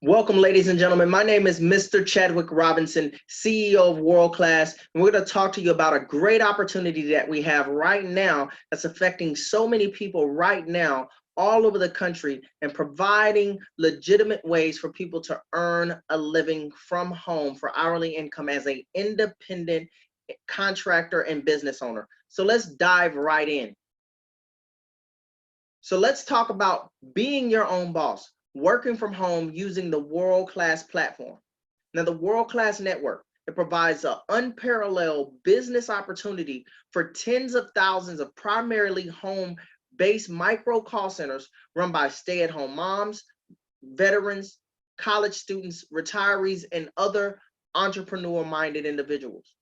Welcome, ladies and gentlemen. My name is Mr. Chadwick Robinson, CEO of World Class, and we're going to talk to you about a great opportunity that we have right now that's affecting so many people right now all over the country and providing legitimate ways for people to earn a living from home for hourly income as an independent contractor and business owner. So let's dive right in. So let's talk about being your own boss, working from home using the World Class platform. Now, the World Class Network, it provides an unparalleled business opportunity for tens of thousands of primarily home-based micro call centers run by stay-at-home moms, veterans, college students, retirees, and other entrepreneur-minded individuals.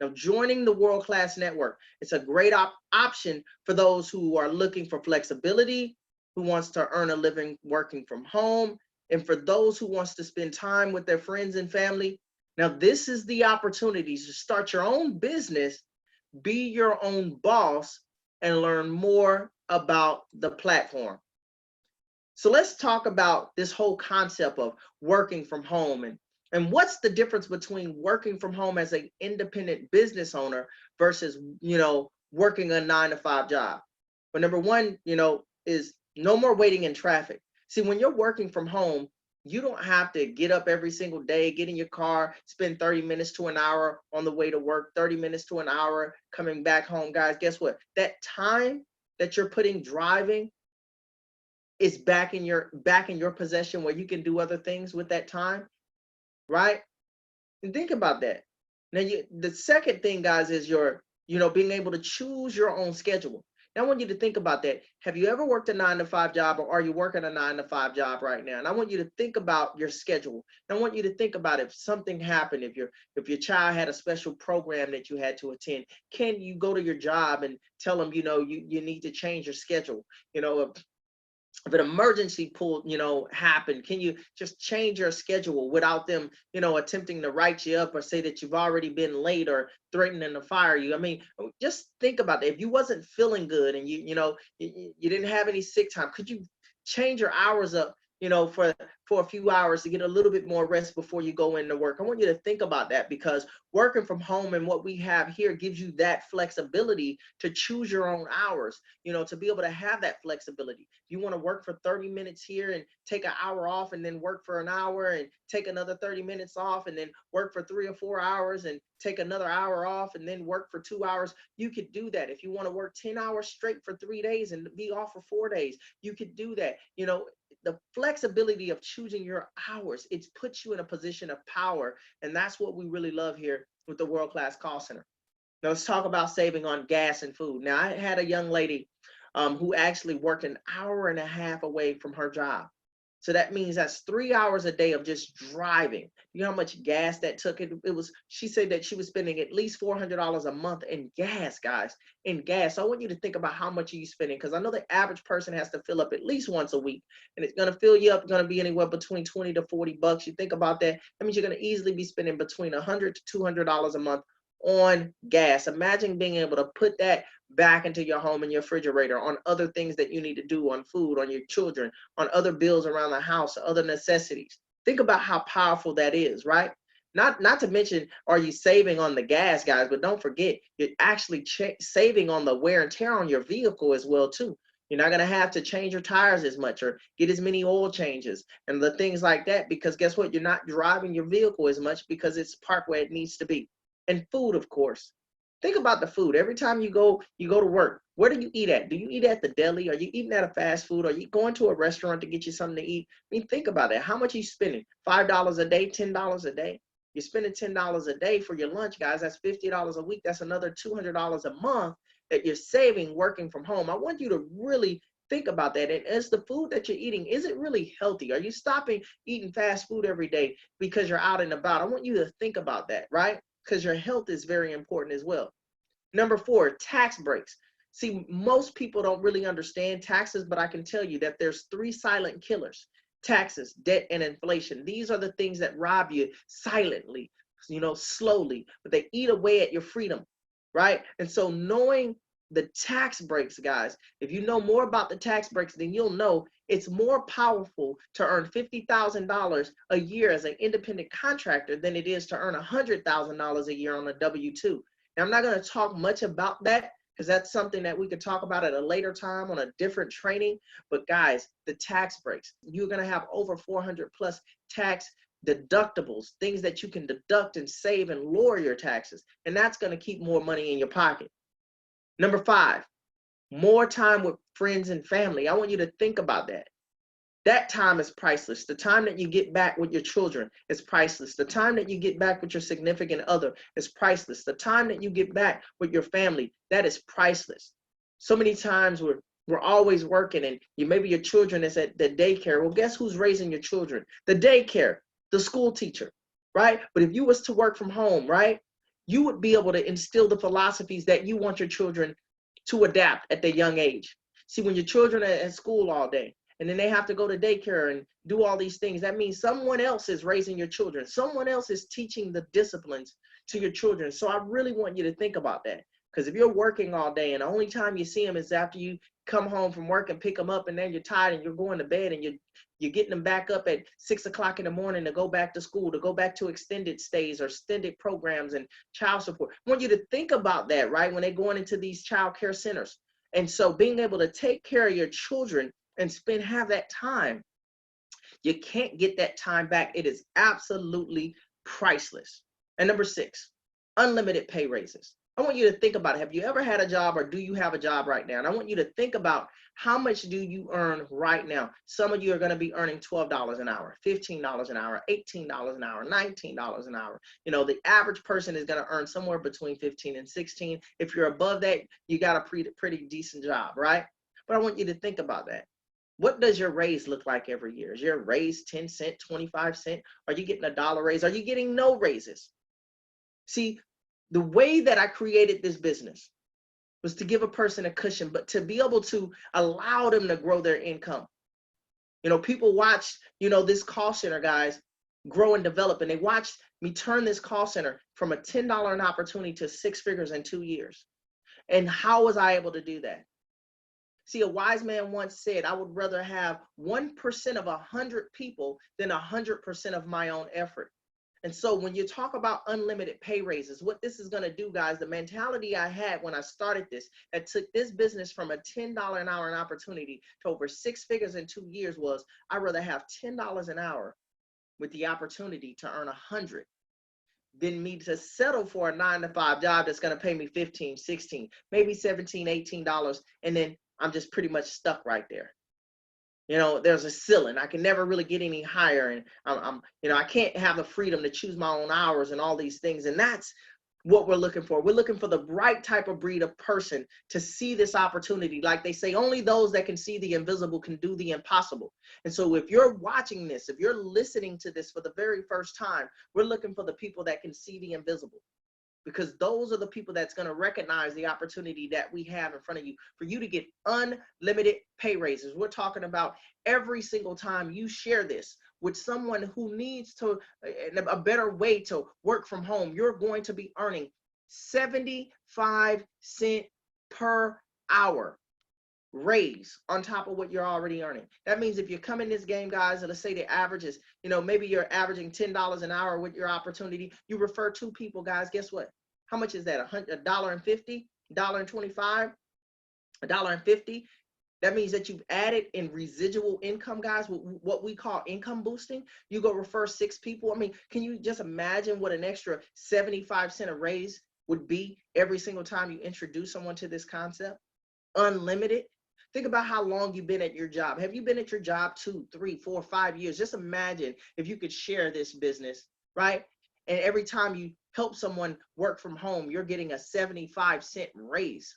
Now, joining the World Class Network, it's a great option for those who are looking for flexibility, who wants to earn a living working from home, and for those who wants to spend time with their friends and family. Now, this is the opportunity to start your own business, be your own boss, and learn more about the platform. So let's talk about this whole concept of working from home and what's the difference between working from home as an independent business owner versus, working a 9 to 5 job. But number one, is no more waiting in traffic. See, when you're working from home, you don't have to get up every single day, get in your car, spend 30 minutes to an hour on the way to work, 30 minutes to an hour coming back home. Guys, guess what? That time that you're putting driving is back in your possession where you can do other things with that time, right? And think about that. Now, the second thing, guys, is being able to choose your own schedule. Now, I want you to think about that. Have you ever worked a 9 to 5 job, or are you working a 9 to 5 job right now? And I want you to think about your schedule. And I want you to think about if something happened, if your child had a special program that you had to attend, can you go to your job and tell them, you need to change your schedule? If an emergency pull, happened, can you just change your schedule without them, attempting to write you up or say that you've already been late or threatening to fire you? I mean, just think about that. If you wasn't feeling good and you didn't have any sick time, could you change your hours up, for a few hours to get a little bit more rest before you go into work? I want you to think about that because working from home and what we have here gives you that flexibility to choose your own hours, to be able to have that flexibility. You want to work for 30 minutes here and take an hour off and then work for an hour and take another 30 minutes off and then work for 3 or 4 hours and take another hour off and then work for 2 hours. You could do that. If you want to work 10 hours straight for 3 days and be off for 4 days, you could do that. The flexibility of choosing your hours, it's put you in a position of power. And that's what we really love here with the World Class Call Center. Now let's talk about saving on gas and food. Now, I had a young lady who actually worked an hour and a half away from her job. So that means that's 3 hours a day of just driving. You know how much gas that took? She said that she was spending at least $400 a month in gas, guys, in gas. So I want you to think about how much are you spending, because I know the average person has to fill up at least once a week, and it's going to fill you up, going to be anywhere between 20 to 40 bucks. You think about that. That means you're going to easily be spending between $100 to $200 a month on gas. Imagine being able to put that back into your home and your refrigerator on other things that you need to do, on food, on your children, on other bills around the house, other necessities. Think about how powerful that is, right? Not to mention, are you saving on the gas, guys? But don't forget, you're actually saving on the wear and tear on your vehicle as well too. You're not going to have to change your tires as much or get as many oil changes and the things like that, because guess what? You're not driving your vehicle as much because it's parked where it needs to be. And food, of course. Think about the food. Every time you go to work, where do you eat at? Do you eat at the deli? Are you eating at a fast food? Are you going to a restaurant to get you something to eat? I mean, think about that. How much are you spending? $5 a day, $10 a day? You're spending $10 a day for your lunch, guys. That's $50 a week. That's another $200 a month that you're saving working from home. I want you to really think about that. And is the food that you're eating, is it really healthy? Are you stopping eating fast food every day because you're out and about? I want you to think about that, right? Because your health is very important as well. Number 4, tax breaks. See, most people don't really understand taxes, but I can tell you that there's 3 silent killers: taxes, debt, and inflation. These are the things that rob you silently, slowly, but they eat away at your freedom, right? And so knowing the tax breaks, guys, if you know more about the tax breaks, then you'll know It's more powerful to earn $50,000 a year as an independent contractor than it is to earn $100,000 a year on a W-2. Now, I'm not going to talk much about that because that's something that we could talk about at a later time on a different training. But guys, the tax breaks, you're going to have over 400 plus tax deductibles, things that you can deduct and save and lower your taxes. And that's going to keep more money in your pocket. Number 5, more time with friends and family. I want you to think about that. That time is priceless. The time that you get back with your children is priceless. The time that you get back with your significant other is priceless. The time that you get back with your family, that is priceless. So many times we're always working, and maybe your children is at the daycare. Well, guess who's raising your children? The daycare, the school teacher, right? But if you was to work from home, right, you would be able to instill the philosophies that you want your children to adapt at their young age. See, when your children are at school all day and then they have to go to daycare and do all these things, that means someone else is raising your children. Someone else is teaching the disciplines to your children. So I really want you to think about that. Because if you're working all day and the only time you see them is after you come home from work and pick them up, and then you're tired and you're going to bed and you're getting them back up at 6 o'clock in the morning to go back to school, to go back to extended stays or extended programs and child support. I want you to think about that, right, when they're going into these child care centers. And so being able to take care of your children and have that time, you can't get that time back. It is absolutely priceless. And number 6, unlimited pay raises. I want you to think about it. Have you ever had a job, or do you have a job right now? And I want you to think about, how much do you earn right now? Some of you are going to be earning $12 an hour, $15 an hour, $18 an hour, $19 an hour. You know, the average person is going to earn somewhere between 15 and 16. If you're above that, you got a pretty decent job, right? But I want you to think about that. What does your raise look like every year? Is your raise 10 cents, 25 cents? Are you getting a dollar raise? Are you getting no raises? See, the way that I created this business was to give a person a cushion, but to be able to allow them to grow their income. You know, people watched, this call center, guys, grow and develop, and they watched me turn this call center from a $10 an opportunity to 6 figures in 2 years. And how was I able to do that? See, a wise man once said, I would rather have 1% of 100 people than 100% of my own effort. And so when you talk about unlimited pay raises, what this is going to do, guys, the mentality I had when I started this, that took this business from a $10 an hour an opportunity to over 6 figures in 2 years, was I'd rather have $10 an hour with the opportunity to earn 100 than me to settle for a 9-to-5 job that's going to pay me 15, 16, maybe 17, $18. And then I'm just pretty much stuck right there. There's a ceiling. I can never really get any higher, and I can't have the freedom to choose my own hours and all these things. And that's what we're looking for. We're looking for the right type of breed of person to see this opportunity. Like they say, only those that can see the invisible can do the impossible. And so if you're watching this, if you're listening to this for the very first time, we're looking for the people that can see the invisible. Because those are the people that's going to recognize the opportunity that we have in front of you for you to get unlimited pay raises. We're talking about every single time you share this with someone who needs a better way to work from home, you're going to be earning 75 cents per hour raise on top of what you're already earning. That means if you come in this game, guys, and let's say the average is, maybe you're averaging $10 an hour with your opportunity, you refer 2 people, guys, guess what? How much is that? $1.50, $1.25, $1.50. That means that you've added in residual income, guys, what we call income boosting. You go refer 6 people. I mean, can you just imagine what an extra 75 cent a raise would be every single time you introduce someone to this concept? Unlimited. Think about how long you've been at your job. Have you been at your job 2, 3, 4, 5 years? Just imagine if you could share this business, right? And every time you help someone work from home, you're getting a 75 cent raise.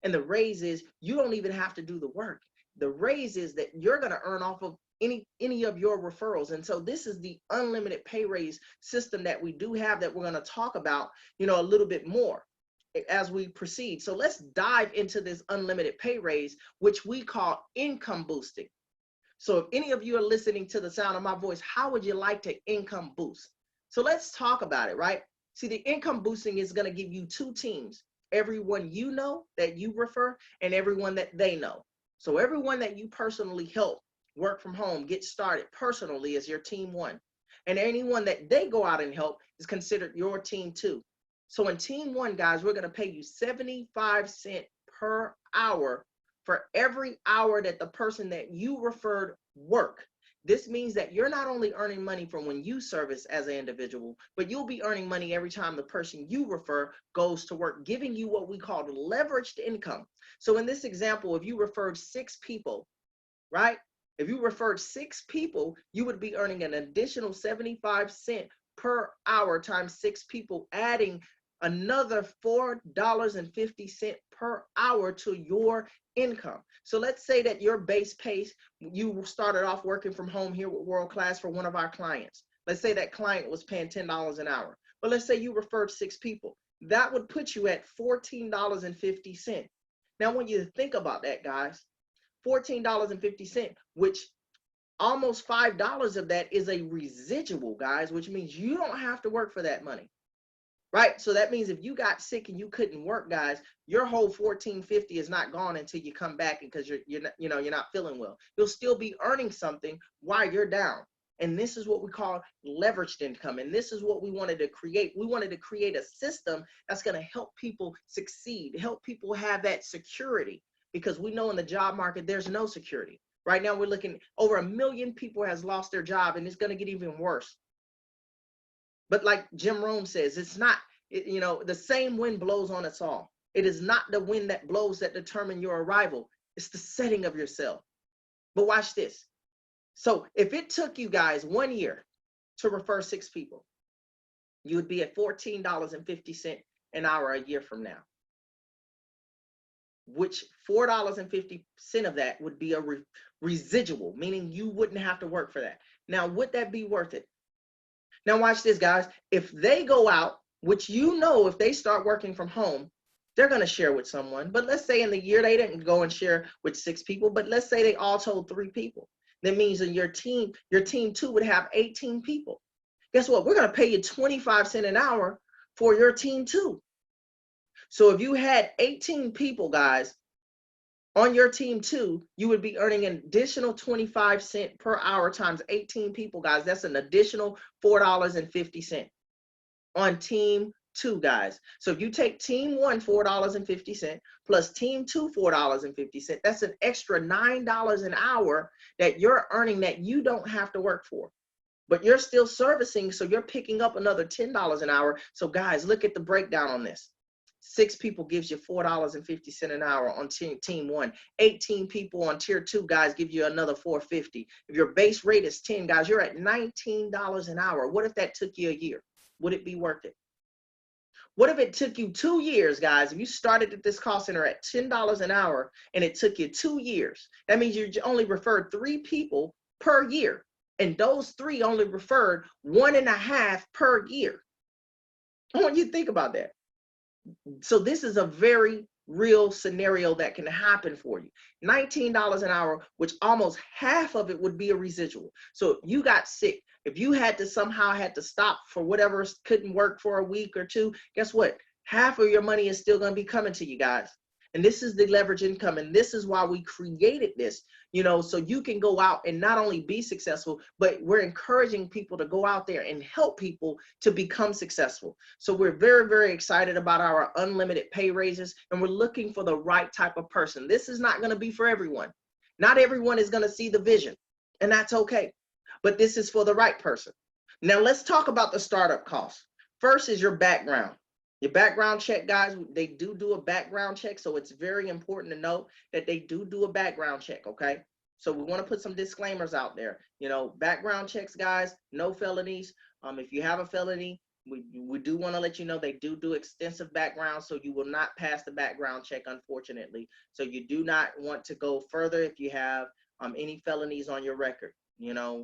And the raise is you don't even have to do the work. The raise is that you're going to earn off of any of your referrals. And so this is the unlimited pay raise system that we do have that we're going to talk about, a little bit more as we proceed. So let's dive into this unlimited pay raise, which we call income boosting. So if any of you are listening to the sound of my voice, how would you like to income boost? So let's talk about it, right? See, the income boosting is going to give you 2 teams, everyone you know that you refer and everyone that they know. So everyone that you personally help work from home, get started personally as your team one. And anyone that they go out and help is considered your team two. So in team one, guys, we're going to pay you 75 cents per hour for every hour that the person that you referred work. This means that you're not only earning money from when you service as an individual, but you'll be earning money every time the person you refer goes to work, giving you what we call leveraged income. So in this example, if you referred 6 people, right? If you referred 6 people, you would be earning an additional 75 cents per hour times 6 people, adding another $4.50 per hour to your income. So let's say that your base pay, you started off working from home here with World Class for one of our clients. Let's say that client was paying $10 an hour. But let's say you referred 6 people. That would put you at $14.50. Now, when you think about that, guys, $14.50, which almost $5 of that is a residual, guys, which means you don't have to work for that money, right? So that means if you got sick and you couldn't work, guys, your whole $14.50 is not gone until you come back, because you're not feeling well. You'll still be earning something while you're down. And this is what we call leveraged income. And this is what we wanted to create. We wanted to create a system that's going to help people succeed, help people have that security, because we know in the job market, there's no security. Right now, we're looking over 1 million people has lost their job, and it's going to get even worse. But like Jim Rohn says, it's not, the same wind blows on us all. It is not the wind that blows that determine your arrival. It's the setting of yourself. But watch this. So if it took you guys 1 year to refer 6 people, you would be at $14.50 an hour a year from now, which $4.50 of that would be a residual, meaning you wouldn't have to work for that. Now, would that be worth it? Now, watch this, guys. If they go out, which if they start working from home, they're going to share with someone. But let's say in the year they didn't go and share with 6 people, but let's say they all told 3 people. That means in your team 2 would have 18 people. Guess what? We're going to pay you 25 cents an hour for your team 2. So if you had 18 people, guys, on your team 2, you would be earning an additional 25 cents per hour times 18 people, guys. That's an additional $4.50 on team 2, guys. So if you take team 1, $4.50, plus team 2, $4.50, that's an extra $9 an hour that you're earning that you don't have to work for. But you're still servicing, so you're picking up another $10 an hour. So guys, look at the breakdown on this. 6 people gives you $4.50 an hour on team 1. 18 people on tier 2, guys, give you another $4.50. If your base rate is 10, guys, you're at $19 an hour. What if that took you a year? Would it be worth it? What if it took you 2 years, guys? If you started at this call center at $10 an hour and it took you 2 years, that means you only referred 3 people per year. And those 3 only referred 1.5 per year. I want you to think about that. So this is a very real scenario that can happen for you. $19 an hour, which almost half of it would be a residual. So if you got sick, if you had to stop for whatever, couldn't work for a week or 2, guess what? Half of your money is still going to be coming to you, guys. And this is the leverage income. And this is why we created this, so you can go out and not only be successful, but we're encouraging people to go out there and help people to become successful. So we're very, very excited about our unlimited pay raises, and we're looking for the right type of person. This is not going to be for everyone. Not everyone is going to see the vision, and that's okay. But this is for the right person. Now let's talk about the startup costs. First is your background. Your background check, guys, they do a background check. So it's very important to know that they do a background check, okay? So we want to put some disclaimers out there. Background checks, guys, no felonies. If you have a felony, we do want to let you know they do extensive background, so you will not pass the background check, unfortunately. So you do not want to go further if you have any felonies on your record.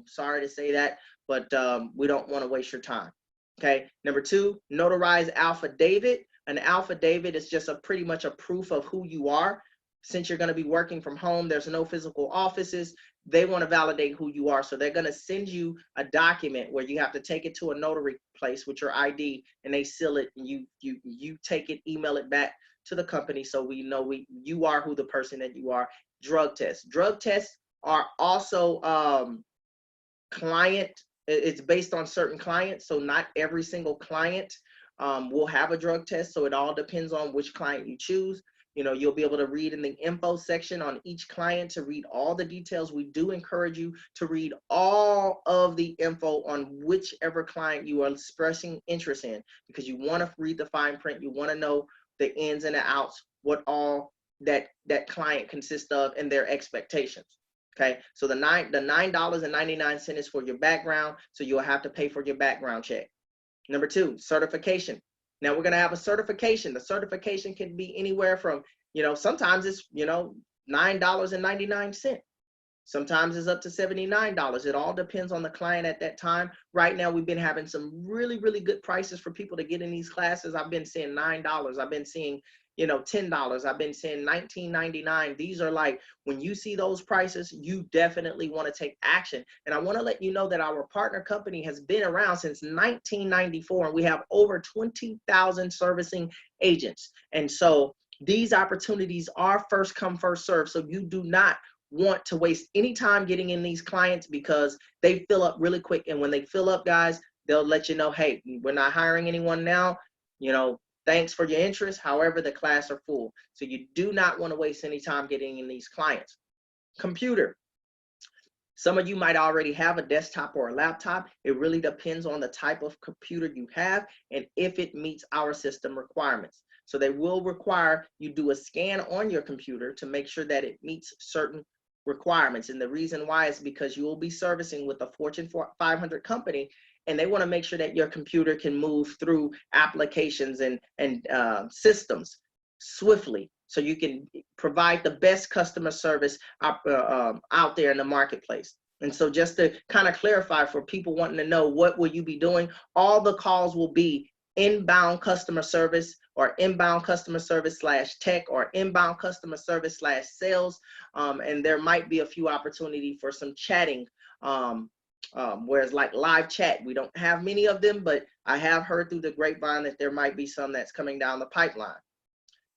Sorry to say that, but we don't want to waste your time. Okay. Number 2, notarize affidavit. An affidavit is just pretty much a proof of who you are. Since you're going to be working from home, there's no physical offices. They want to validate who you are. So they're going to send you a document where you have to take it to a notary place with your ID, and they seal it, and you take it, email it back to the company, so we know you are who the person that you are. Drug test. are also client, it's based on certain clients. So not every single client will have a drug test. So it all depends on which client you choose. You know, you'll be able to read in the info section on each client to read all the details. We do encourage you to read all of the info on whichever client you are expressing interest in, because you want to read the fine print. You want to know the ins and the outs, what all that client consists of and their expectations. Okay, so the $9.99 is for your background, so you'll have to pay for your background check. Number two, certification. Now we're gonna have a certification. The certification can be anywhere from, sometimes it's, $9.99. Sometimes it's up to $79. It all depends on the client at that time. Right now, we've been having some really, really good prices for people to get in these classes. I've been seeing $9. I've been seeing, $10. I've been seeing $19.99. These are like, when you see those prices, you definitely want to take action. And I want to let you know that our partner company has been around since 1994, and we have over 20,000 servicing agents. And so these opportunities are first come, first serve. So you do not want to waste any time getting in these clients, because they fill up really quick. And when they fill up, guys, they'll let you know, hey, we're not hiring anyone now. Thanks for your interest. However, the class are full. So you do not want to waste any time getting in these clients. Computer. Some of you might already have a desktop or a laptop. It really depends on the type of computer you have and if it meets our system requirements. So they will require you do a scan on your computer to make sure that it meets certain requirements. And the reason why is because you will be servicing with a Fortune 500 company, and they want to make sure that your computer can move through applications and systems swiftly, so you can provide the best customer service out there in the marketplace. And so just to kind of clarify for people wanting to know, what will you be doing? All the calls will be inbound customer service, or inbound customer service / tech, or inbound customer service / sales. And there might be a few opportunity for some chatting, whereas like live chat, we don't have many of them, but I have heard through the grapevine that there might be some that's coming down the pipeline.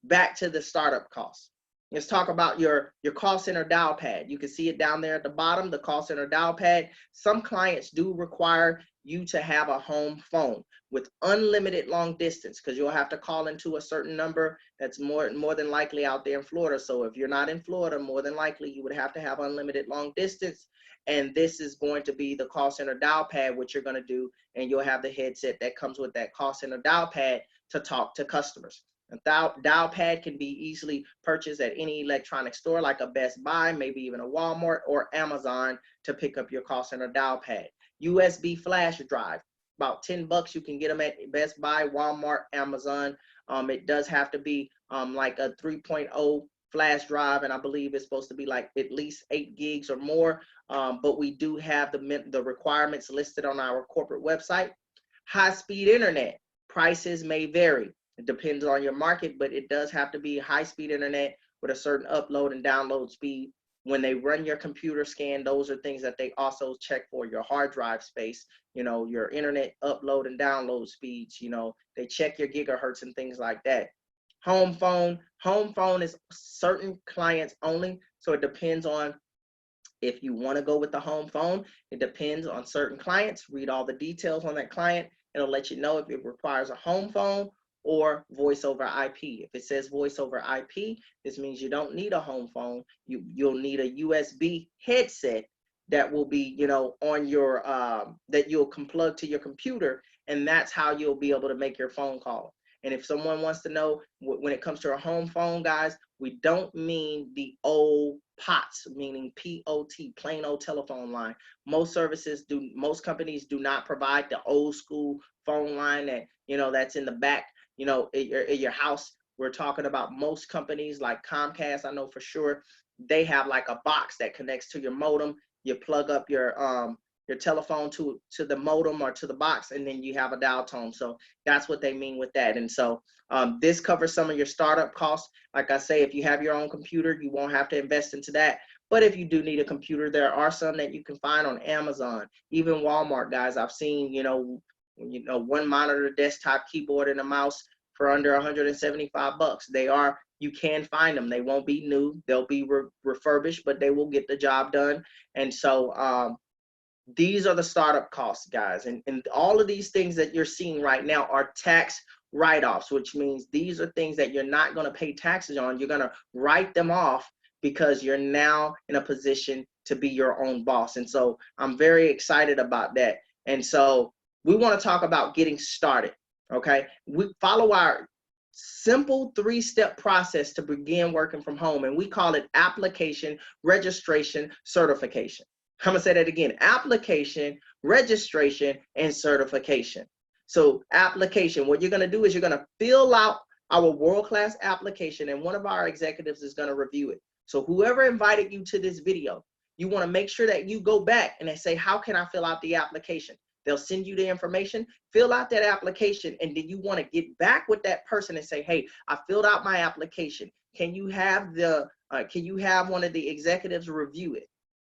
Back to the startup costs. Let's talk about your call center dial pad. You can see it down there at the bottom, the call center dial pad. Some clients do require you to have a home phone with unlimited long distance, because you'll have to call into a certain number that's more than likely out there in Florida. So if you're not in Florida, more than likely you would have to have unlimited long distance. And this is going to be the call center dial pad, which you're going to do, and you'll have the headset that comes with that call center dial pad to talk to customers. A dial pad can be easily purchased at any electronic store like a Best Buy, maybe even a Walmart or Amazon, to pick up your call center dial pad. USB flash drive, about $10. You can get them at Best Buy, Walmart, Amazon. It does have to be like a 3.0 flash drive, and I believe it's supposed to be like at least 8 gigs or more. But we do have the requirements listed on our corporate website. High-speed internet, prices may vary. It depends on your market, but it does have to be high-speed internet with a certain upload and download speed. When they run your computer scan, those are things that they also check for: your hard drive space, your internet upload and download speeds, they check your gigahertz and things like that. Home phone is certain clients only. So it depends on if you want to go with the home phone. It depends on certain clients. Read all the details on that client. It'll let you know if it requires a home phone or voice over IP. If it says voice over IP, this means you don't need a home phone. You'll need a USB headset that will be, on your, that you'll plug to your computer, and that's how you'll be able to make your phone call. And if someone wants to know, when it comes to a home phone, guys, we don't mean the old POTS, meaning P-O-T, plain old telephone line. Most companies do not provide the old school phone line that, that's in the back, in your house. We're talking about most companies like Comcast, I know for sure, they have like a box that connects to your modem. You plug up your telephone to the modem or to the box, and then you have a dial tone. So that's what they mean with that. And so this covers some of your startup costs. Like I say, if you have your own computer, you won't have to invest into that. But if you do need a computer, there are some that you can find on Amazon, even Walmart, guys. I've seen, one monitor, desktop, keyboard, and a mouse for under 175 bucks. They are, you can find them. They won't be new. They'll be refurbished, but they will get the job done. And so these are the startup costs, guys. And all of these things that you're seeing right now are tax write-offs, which means these are things that you're not going to pay taxes on. You're going to write them off because you're now in a position to be your own boss. And so I'm very excited about that. And so we want to talk about getting started. Okay, we follow our simple 3-step process to begin working from home, and we call it application, registration, certification. I'm gonna say that again: application, registration, and certification. So application, what you're gonna do is you're gonna fill out our world-class application, and one of our executives is gonna review it. So whoever invited you to this video, you wanna make sure that you go back and they say, how can I fill out the application? They'll send you the information, fill out that application, and then you want to get back with that person and say, hey, I filled out my application. Can you have one of the executives review it?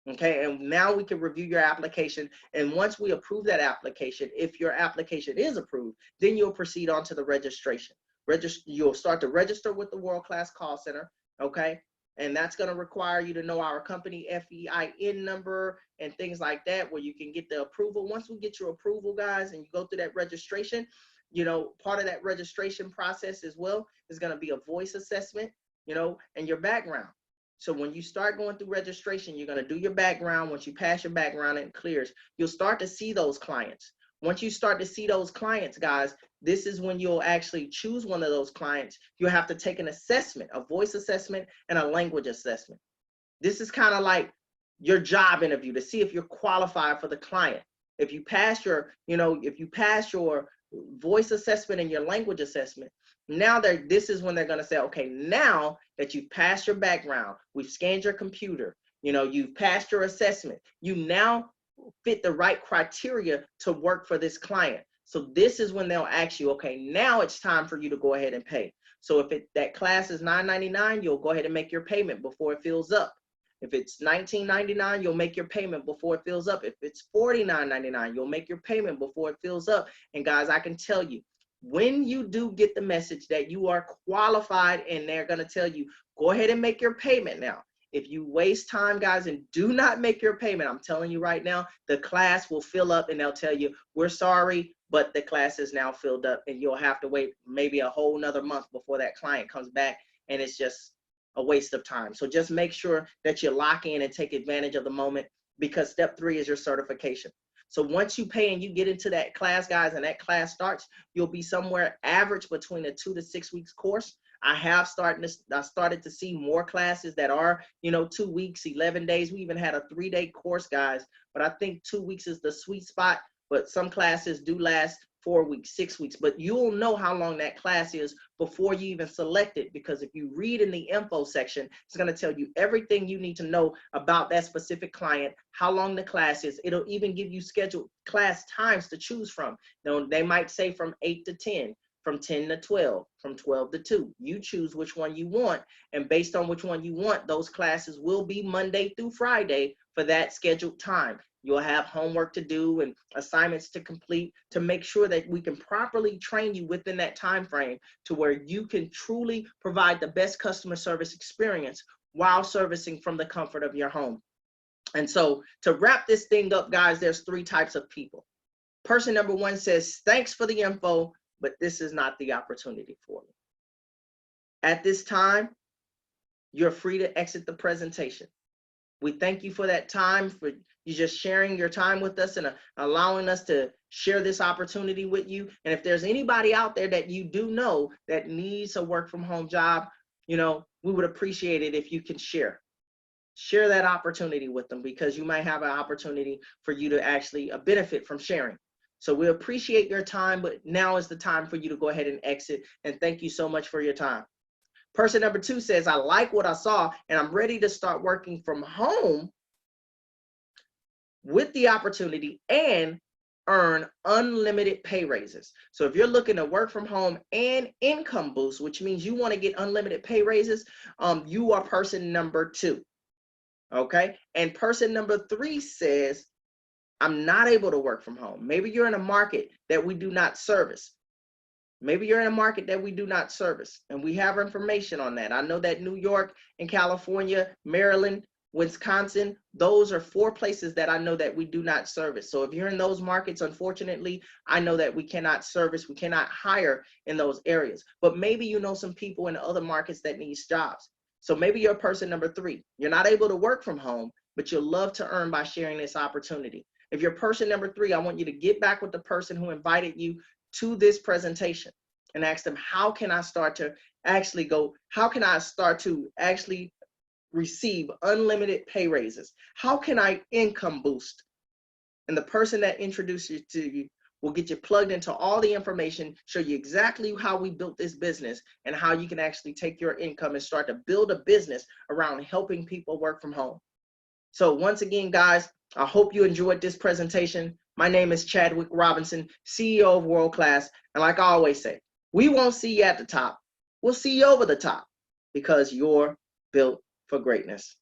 Okay, and now we can review your application. And once we approve that application, if your application is approved, then you'll proceed on to the registration. You'll start to register with the World Class Call Center, okay? And that's going to require you to know our company FEIN number and things like that, where you can get the approval. Once we get your approval, guys, and you go through that registration, you know, part of that registration process as well is going to be a voice assessment, you know, and your background. So when you start going through registration, you're going to do your background. Once you pass your background and it clears, you'll start to see those clients. Once you start to see those clients, guys, this is when you'll actually choose one of those clients. You'll have to take an assessment, a voice assessment and a language assessment. This is kind of like your job interview to see if you're qualified for the client. If you pass your, if you pass your voice assessment and your language assessment, now this is when they're going to say, okay, now that you've passed your background, we've scanned your computer, you've passed your assessment, you now fit the right criteria to work for this client. So this is when they'll ask you, okay, now it's time for you to go ahead and pay. So if that class is $9.99, you'll go ahead and make your payment before it fills up. If it's $19.99, you'll make your payment before it fills up. If it's $49.99, you'll make your payment before it fills up. And guys, I can tell you, when you do get the message that you are qualified and they're going to tell you, go ahead and make your payment now. If you waste time, guys, and do not make your payment, I'm telling you right now, the class will fill up and they'll tell you, we're sorry, but the class is now filled up, and you'll have to wait maybe a whole nother month before that client comes back, and it's just a waste of time. So just make sure that you lock in and take advantage of the moment, because step 3 is your certification. So once you pay and you get into that class, guys, and that class starts, you'll be somewhere average between a 2 to 6 weeks course. I started to see more classes that are, 2 weeks, 11 days. We even had a 3-day course, guys, but I think 2 weeks is the sweet spot. But some classes do last 4 weeks, 6 weeks, but you'll know how long that class is before you even select it, because if you read in the info section, it's going to tell you everything you need to know about that specific client, how long the class is. It'll even give you scheduled class times to choose from. Now, they might say from 8 to 10. From 10 to 12, from 12 to 2. You choose which one you want, and based on which one you want, those classes will be Monday through Friday for that scheduled time. You'll have homework to do and assignments to complete to make sure that we can properly train you within that time frame to where you can truly provide the best customer service experience while servicing from the comfort of your home. And so to wrap this thing up, guys, there's 3 types of people. Person number 1 says, thanks for the info, but this is not the opportunity for me. At this time, you're free to exit the presentation. We thank you for that time, for you just sharing your time with us and allowing us to share this opportunity with you. And if there's anybody out there that you do know that needs a work from home job, we would appreciate it if you can share that opportunity with them, because you might have an opportunity for you to actually benefit from sharing. So we appreciate your time, but now is the time for you to go ahead and exit. And thank you so much for your time. Person number 2 says, I like what I saw and I'm ready to start working from home with the opportunity and earn unlimited pay raises. So if you're looking to work from home and income boost, which means you want to get unlimited pay raises, you are person number 2. Okay. And person number 3 says, I'm not able to work from home. Maybe you're in a market that we do not service. Maybe you're in a market that we do not service, and we have information on that. I know that New York and California, Maryland, Wisconsin, those are 4 places that I know that we do not service. So if you're in those markets, unfortunately, I know that we cannot service, we cannot hire in those areas. But maybe you know some people in other markets that needs jobs. So maybe you're person number 3. You're not able to work from home, but you'll love to earn by sharing this opportunity. If you're person number 3, I want you to get back with the person who invited you to this presentation and ask them, how can I start to actually receive unlimited pay raises? How can I income boost? And the person that introduced you to you will get you plugged into all the information, show you exactly how we built this business and how you can actually take your income and start to build a business around helping people work from home. So once again, guys, I hope you enjoyed this presentation. My name is Chadwick Robinson, CEO of World Class. And like I always say, we won't see you at the top. We'll see you over the top, because you're built for greatness.